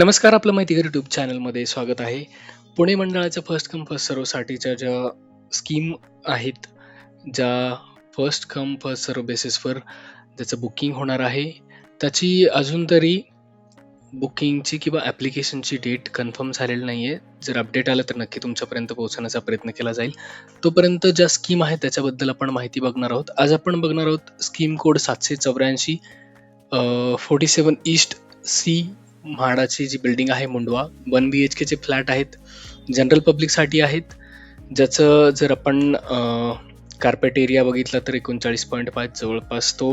नमस्कार, आपलं माहितीगार यूट्यूब चॅनलमध्ये स्वागत आहे. पुणे मंडळाच्या फर्स्ट कम फर्स्ट सर्व्हसाठीच्या ज्या स्कीम आहेत, ज्या फर्स्ट कम फर्स्ट सर्व्ह बेसिसवर ज्याचं बुकिंग होणार आहे, त्याची अजून तरी बुकिंगची किंवा ॲप्लिकेशनची डेट कन्फर्म झालेली नाही आहे. जर अपडेट आलं तर नक्की तुमच्यापर्यंत पोहोचवण्याचा प्रयत्न केला जाईल. तोपर्यंत ज्या स्कीम आहेत त्याच्याबद्दल आपण माहिती बघणार आहोत. आज आपण बघणार आहोत स्कीम कोड 784 47 ईस्ट सी म्हाडाची जी बिल्डिंग आहे मुंडवा 1 BHK चे फ्लॅट आहेत. जनरल पब्लिकसाठी आहेत. ज्याचं जर आपण कार्पेट एरिया बघितला तर 39.5 जवळपास तो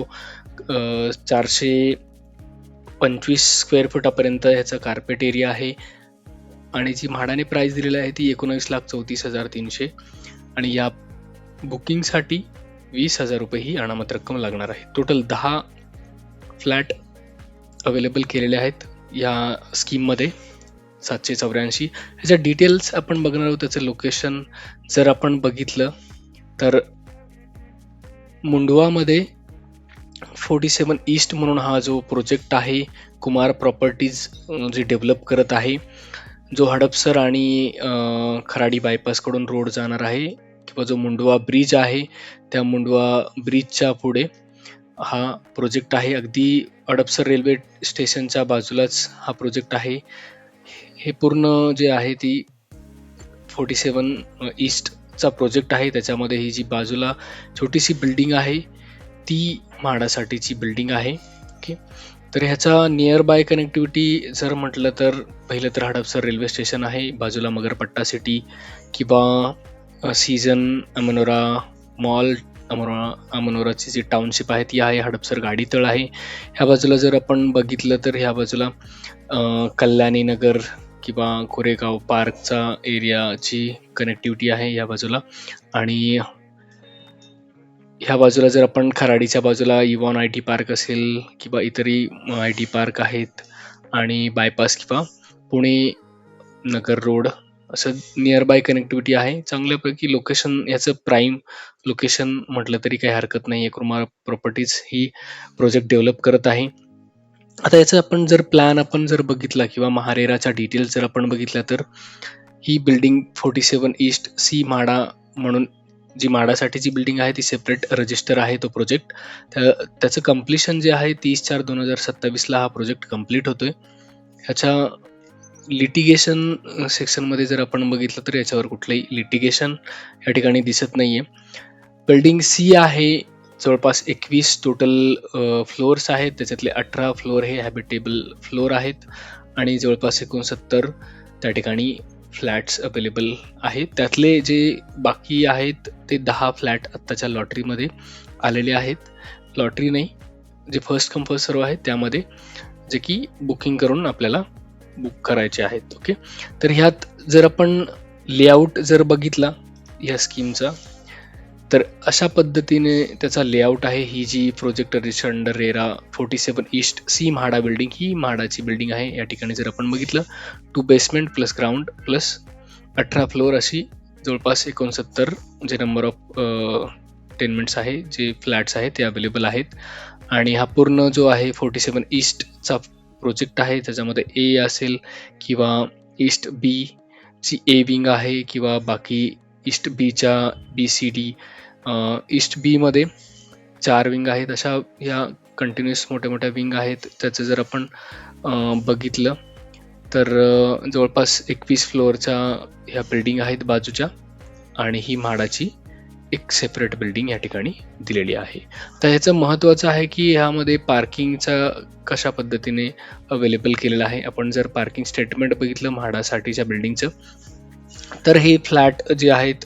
425 स्क्वेअर फुटापर्यंत ह्याचा कार्पेट एरिया आहे. आणि जी म्हाडाने प्राइस दिलेली आहे ती 19,34,300 आणि या बुकिंगसाठी 20,000 रुपये ही अनामत रक्कम लागणार आहे. टोटल 10 फ्लॅट अवेलेबल केलेले आहेत या स्कीममध्ये 784. ह्याच्या डिटेल्स आपण बघणार आहोत. त्याचं लोकेशन जर आपण बघितलं तर मुंडवामध्ये 47 ईस्ट म्हणून हा जो प्रोजेक्ट आहे कुमार प्रॉपर्टीज जे डेव्हलप करत आहे, जो हडपसर आणि खराडी बायपासकडून रोड जाणार आहे किंवा जो मुंडवा ब्रिज आहे त्या मुंडवा ब्रिजच्या पुढे हा प्रोजेक्ट आहे. अगदी हडपसर रेल्वे स्टेशनच्या बाजूलाच हा प्रोजेक्ट आहे. हे पूर्ण जे आहे ती 47 ईस्टचा प्रोजेक्ट आहे. त्याच्यामध्ये ही जी बाजूला छोटीशी बिल्डिंग आहे ती म्हाडासाठीची बिल्डिंग आहे. ओके, तर ह्याचा नियर बाय कनेक्टिव्हिटी जर म्हटलं तर पहिलं तर हडपसर रेल्वे स्टेशन आहे, बाजूला मगरपट्टा सिटी किंवा सीझन अमनोरा मॉल अमनोराची जी टाउनशिप आहे ती आहे. हडपसर गाडीतळ आहे. ह्या बाजूला जर आपण बघितलं तर ह्या बाजूला कल्याणी नगर किंवा कोरेगाव पार्कचा एरियाची कनेक्टिव्हिटी आहे या बाजूला. आणि ह्या बाजूला जर आपण खराडीच्या बाजूला इवॉन IT पार्क असेल किंवा इतरही IT पार्क आहेत आणि बायपास किंवा पुणे नगर रोड असं नियर बाय कनेक्टिव्हिटी आहे. चांगल्यापैकी लोकेशन याचं प्राईम लोकेशन म्हटलं तरी काही हरकत नाही आहे. कुमार प्रॉपर्टीज ही प्रोजेक्ट डेव्हलप करत आहे. आता याचा आपण जर प्लॅन आपण जर बघितला किंवा महारेराचा डिटेल्स जर आपण बघितला तर ही बिल्डिंग 47 ईस्ट सी म्हाडा म्हणून जी म्हाडासाठीची बिल्डिंग आहे ती सेपरेट रजिस्टर आहे तो प्रोजेक्ट. त्याचं कम्प्लिशन जे आहे 30/4/2027ला हा प्रोजेक्ट कम्प्लीट होतोय. ह्याच्या लिटिगेशन सेक्शनमध्ये जर आपण बघितलं तर याच्यावर कुठलंही लिटिगेशन या ठिकाणी दिसत नाहीये. बिल्डिंग सी आहे. जवळपास 21 टोटल फ्लोअर्स आहेत. त्याच्यातले 18 फ्लोअर हे हॅबिटेबल फ्लोअर आहेत आणि जवळपास 69 त्या ठिकाणी फ्लॅट्स अवेलेबल आहेत. त्यातले जे बाकी आहेत ते 10 फ्लॅट आत्ताच्या लॉटरीमध्ये आलेले आहेत. लॉटरी नाही, जे फर्स्ट कम फर्स्ट सर्व आहेत त्यामध्ये, जे की बुकिंग करून आपल्याला बुक करायचे आहेत. ओके, तर ह्यात जर आपण लेआउट जर बघितला या स्कीमचा तर अशा पद्धतीने त्याचा लेआउट आहे. ही जी project register under RERA 47 east C MHADA building ही म्हाडाची बिल्डिंग आहे. या ठिकाणी जर आपण बघितलं 2 basement plus ground plus 18 floor अशी जवळपास 69 जे नंबर ऑफ टेनमेंट्स आहे, जे फ्लॅट्स आहेत ते अवेलेबल आहेत. आणि हा पूर्ण जो आहे 47 ईस्टचा प्रोजेक्ट आहे. त्याच्यामध्ये ए असेल किंवा ईस्ट बी ची ए विंग आहे किंवा बाकी ईस्ट बीच्या BCD ईस्ट बी मध्ये 4 विंग आहेत. अशा या कंटिन्युअस मोठ्या मोठ्या विंग आहेत. त्याचं जर आपण बघितलं तर जवळपास 21 फ्लोअरच्या ह्या बिल्डिंग आहेत बाजूच्या आणि ही म्हाडाची एक सेपरेट बिल्डिंग या ठिकाणी दिलेली आहे. तर ह्याचं महत्त्वाचं आहे की ह्यामध्ये पार्किंगचा कशा पद्धतीने अवेलेबल केलेला आहे. आपण जर पार्किंग स्टेटमेंट बघितलं म्हाडासाठीच्या बिल्डिंगचं तर हे फ्लॅट जे आहेत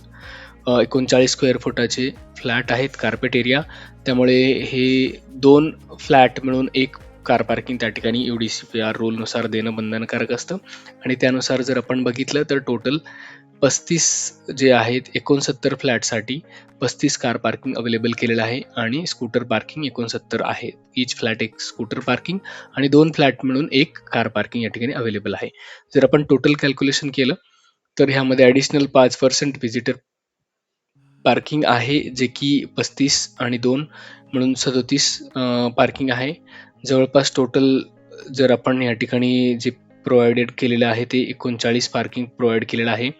39 स्क्वेअर फुटाचे फ्लॅट आहेत, कार्पेट एरिया. त्यामुळे हे 2 फ्लॅट मिळून एक कार पार्किंग त्या ठिकाणी UDCPR रूलनुसार देणं बंधनकारक असतं. आणि त्यानुसार जर आपण बघितलं तर टोटल 35 जे आहेत 69 फ्लॅटसाठी 35 कार पार्किंग अवेलेबल केलेलं आहे आणि स्कूटर पार्किंग 69 आहे. ईच फ्लॅट एक स्कूटर पार्किंग आणि 2 फ्लॅट मिळून एक कार पार्किंग या ठिकाणी अवेलेबल आहे. जर आपण टोटल कॅल्क्युलेशन केलं तर ह्यामध्ये ॲडिशनल 5% व्हिजिटर पार्किंग आहे, जे की 35 आणि 2 म्हणून 37 पार्किंग आहे. जवळपास टोटल जर आपण या ठिकाणी जे प्रोव्हाइडेड केलेलं आहे ते 39 पार्किंग प्रोव्हाइड केलेलं आहे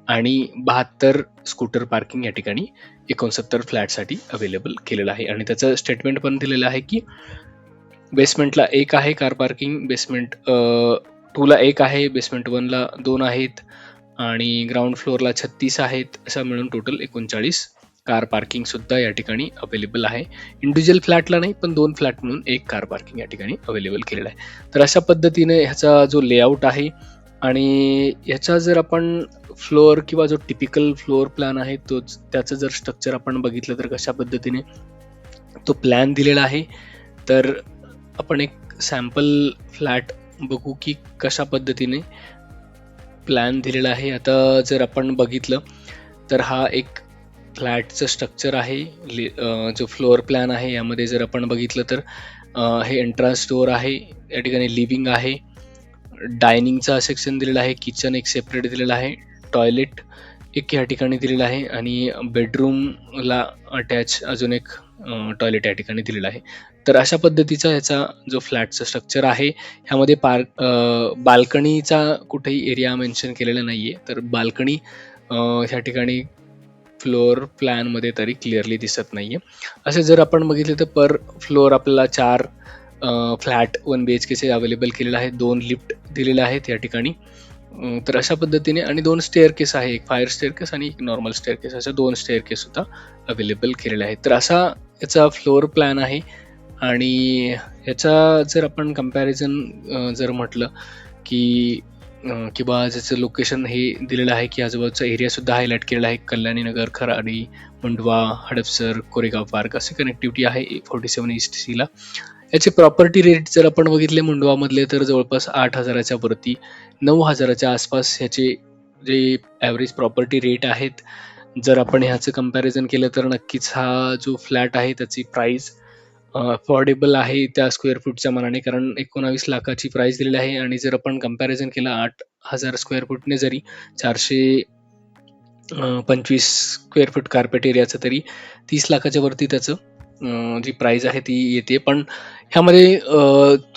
आणि 72 स्कूटर पार्किंग या ठिकाणी 69 फ्लॅटसाठी अवेलेबल केलेलं आहे. आणि त्याचं स्टेटमेंट पण दिलेलं आहे की बेसमेंटला 1 आहे कार पार्किंग, बेसमेंट 2ला 1 आहे, बेसमेंट 1ला 2 आहेत आणि ग्राउंड फ्लोअरला 36 आहेत. असं मिळून टोटल 39 कार पार्किंग सुद्धा या ठिकाणी अवेलेबल आहे. इंडिव्हिज्युअल फ्लॅटला नाही, पण 2 फ्लॅट म्हणून 1 कार पार्किंग या ठिकाणी अवेलेबल केलेलं आहे. तर अशा पद्धतीने ह्याचा जो लेआउट आहे आणि ह्याचा जर आपण फ्लोअर किंवा जो टिपिकल फ्लोअर प्लॅन आहे तोच, त्याचं जर स्ट्रक्चर आपण बघितलं तर कशा पद्धतीने तो प्लॅन दिलेला आहे. तर आपण एक सॅम्पल फ्लॅट बघू की कशा पद्धतीने प्लॅन दिलेला आहे. आता जर आपण बघितलं तर हा एक फ्लॅटचं स्ट्रक्चर आहे. जो फ्लोअर प्लॅन आहे यामध्ये जर आपण बघितलं तर हे एंट्रन्स डोअर आहे, या ठिकाणी लिव्हिंग आहे, डायनिंगचा सेक्शन दिलेला आहे, किचन एक सेपरेट दिलेला आहे, टॉयलेट एक या ठिकाणी दिलेला आहे आणि बेडरूमला अटॅच अजून एक टॉयलेट या ठिकाणी दिलेला आहे. तर अशा पद्धतीचा ह्याचा जो फ्लॅटचा स्ट्रक्चर आहे, ह्यामध्ये बाल्कनीचा कुठेही एरिया मेन्शन केलेला नाहीये. तर बाल्कनी ह्या ठिकाणी फ्लोअर प्लॅनमध्ये तरी क्लिअरली दिसत नाहीये. असे जर आपण बघितले तर पर फ्लोअर आपल्याला 4 फ्लॅट 1 BHKचे अवेलेबल केलेले आहेत, 2 लिफ्ट दिलेले आहेत या ठिकाणी. तर अशा पद्धतीने आणि 2 स्टेअरकेस आहे, एक फायर स्टेअरकेस आणि एक नॉर्मल स्टेअरकेस, अशा 2 स्टेअरकेस सुद्धा अवेलेबल केलेले आहेत. तर असा याचा फ्लोअर प्लॅन आहे. आणि ह्याचा जर आपण कम्पॅरिझन जर म्हटलं की किंवा ज्याचं लोकेशन हे दिलेलं आहे की आजूबाजूचा एरिया सुद्धा हायलाईट केलेला आहे. कल्याणी नगर, खराडी, मंडवा, हडपसर, कोरेगाव पार्क असे कनेक्टिव्हिटी आहे 47 ESTCला. याचे प्रॉपर्टी रेट जर आपण बघितले मुंडवामधले तर जवळपास 8,000च्या वरती, 9,000च्या आसपास ह्याचे जे ॲव्हरेज प्रॉपर्टी रेट आहेत. जर आपण ह्याचं कम्पॅरिझन केलं तर नक्कीच हा जो फ्लॅट आहे त्याची प्राईस अफोर्डेबल आहे त्या स्क्वेअर फूटच्या मानाने, कारण 19 लाखाची प्राईस दिलेली आहे. आणि जर आपण कम्पॅरिझन केलं 8,000 स्क्वेअर फूटने जरी 425 स्क्वेअर फूट कार्पेट एरियाचं, तरी 30 लाखाच्या वरती त्याचं जी प्राईस आहे ती येते. पण ह्यामध्ये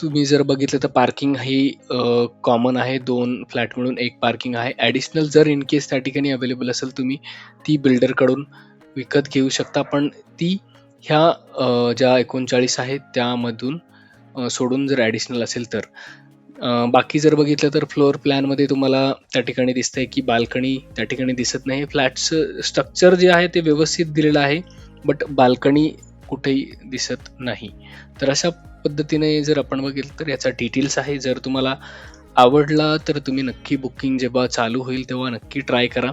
तुम्ही जर बघितलं तर पार्किंग ही कॉमन आहे, 2 फ्लॅट मिळून 1 पार्किंग आहे. ॲडिशनल जर इन केस त्या ठिकाणी अवेलेबल असेल तुम्ही ती बिल्डरकडून विकत घेऊ शकता, पण ती ह्या ज्या 39 आहेत त्यामधून सोडून जर ॲडिशनल असेल तर. बाकी जर बघितलं तर फ्लोअर प्लॅनमध्ये तुम्हाला त्या ठिकाणी दिसतंय की बाल्कनी त्या ठिकाणी दिसत नाही. फ्लॅटचं स्ट्रक्चर जे आहे ते व्यवस्थित दिलेलं आहे, बट बाल्कनी कुठेही दिसत नाही. तर अशा पद्धतीने जर आपण बघितलं तर याचा डिटेल्स आहे. जर तुम्हाला आवडला तर तुम्ही नक्की बुकिंग जेव्हा चालू होईल तेव्हा नक्की ट्राय करा.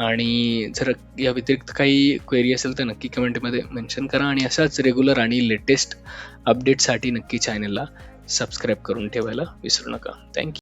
आणि जर या व्यतिरिक्त काही क्वेरी असेल तर नक्की कमेंटमध्ये मेन्शन करा. आणि अशाच रेग्युलर आणि लेटेस्ट अपडेटसाठी नक्की चॅनलला सबस्क्राईब करून ठेवायला विसरू नका. थँक्यू.